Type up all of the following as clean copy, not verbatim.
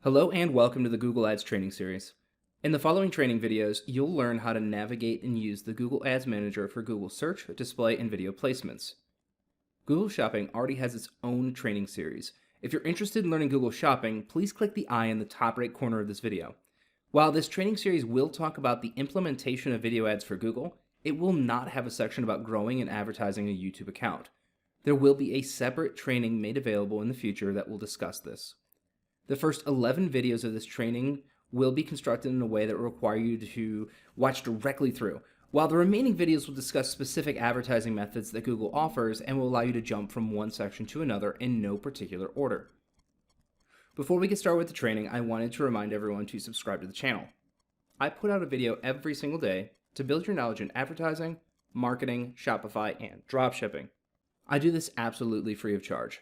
Hello and welcome to the Google Ads training series. In the following training videos, you'll learn how to navigate and use the Google Ads Manager for Google search, display, and video placements. Google Shopping already has its own training series. If you're interested in learning Google Shopping, please click the eye in the top right corner of this video. While this training series will talk about the implementation of video ads for Google, it will not have a section about growing and advertising a YouTube account. There will be a separate training made available in the future that will discuss this. The first 11 videos of this training will be constructed in a way that will require you to watch directly through, while the remaining videos will discuss specific advertising methods that Google offers and will allow you to jump from one section to another in no particular order. Before we get started with the training, I wanted to remind everyone to subscribe to the channel. I put out a video every single day to build your knowledge in advertising, marketing, Shopify, and dropshipping. I do this absolutely free of charge.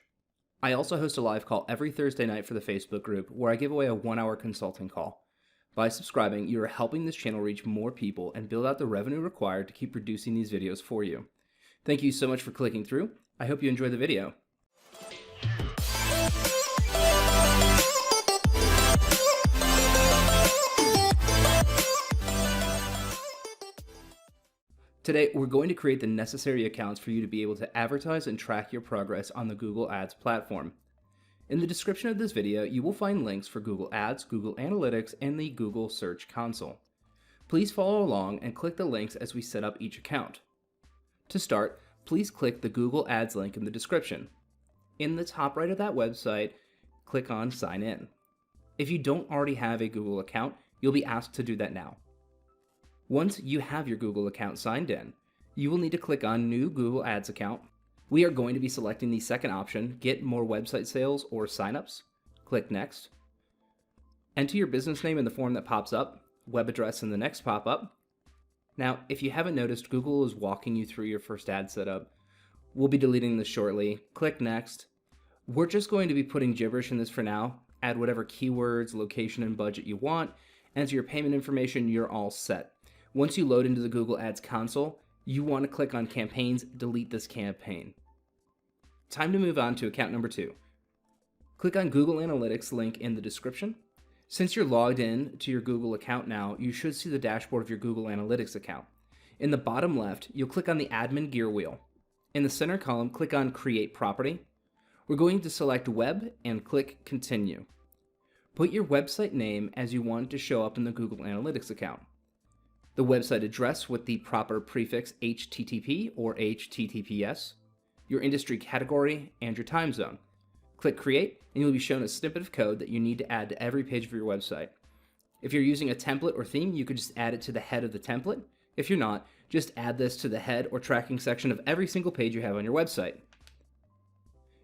I also host a live call every Thursday night for the Facebook group where I give away a 1-hour consulting call. By subscribing, you are helping this channel reach more people and build out the revenue required to keep producing these videos for you. Thank you so much for clicking through. I hope you enjoy the video. Today, we're going to create the necessary accounts for you to be able to advertise and track your progress on the Google Ads platform. In the description of this video, you will find links for Google Ads, Google Analytics, and the Google Search Console. Please follow along and click the links as we set up each account. To start, please click the Google Ads link in the description. In the top right of that website, click on Sign In. If you don't already have a Google account, you'll be asked to do that now. Once you have your Google account signed in, you will need to click on New Google Ads Account. We are going to be selecting the second option, Get More Website Sales or Signups. Click Next. Enter your business name in the form that pops up, web address in the next pop-up. Now, if you haven't noticed, Google is walking you through your first ad setup. We'll be deleting this shortly. Click Next. We're just going to be putting gibberish in this for now. Add whatever keywords, location, and budget you want. Enter your payment information, you're all set. Once you load into the Google Ads console, you want to click on Campaigns, delete this campaign. Time to move on to account number 2. Click on Google Analytics link in the description. Since you're logged in to your Google account now, you should see the dashboard of your Google Analytics account. In the bottom left, you'll click on the Admin gear wheel. In the center column, click on Create Property. We're going to select Web and click Continue. Put your website name as you want it to show up in the Google Analytics account. The website address with the proper prefix HTTP or HTTPS, your industry category, and your time zone. Click Create, and you'll be shown a snippet of code that you need to add to every page of your website. If you're using a template or theme, you could just add it to the head of the template. If you're not, just add this to the head or tracking section of every single page you have on your website.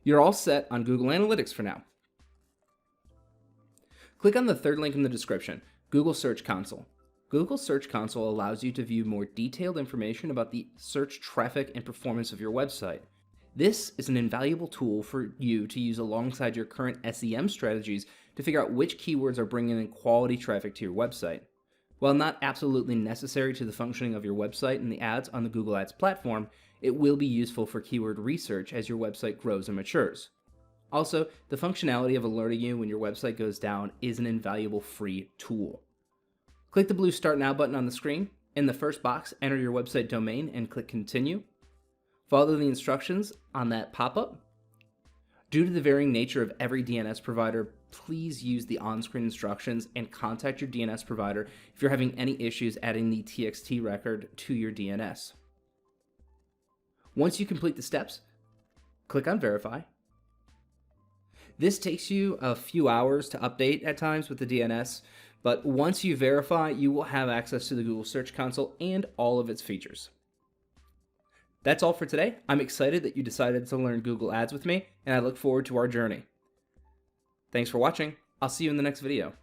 You're all set on Google Analytics for now. Click on the third link in the description, Google Search Console. Google Search Console allows you to view more detailed information about the search traffic and performance of your website. This is an invaluable tool for you to use alongside your current SEM strategies to figure out which keywords are bringing in quality traffic to your website. While not absolutely necessary to the functioning of your website and the ads on the Google Ads platform, it will be useful for keyword research as your website grows and matures. Also, the functionality of alerting you when your website goes down is an invaluable free tool. Click the blue Start Now button on the screen. In the first box, enter your website domain and click Continue. Follow the instructions on that pop-up. Due to the varying nature of every DNS provider, please use the on-screen instructions and contact your DNS provider if you're having any issues adding the TXT record to your DNS. Once you complete the steps, click on Verify. This takes you a few hours to update at times with the DNS, but once you verify, you will have access to the Google Search Console and all of its features. That's all for today. I'm excited that you decided to learn Google Ads with me, and I look forward to our journey. Thanks for watching. I'll see you in the next video.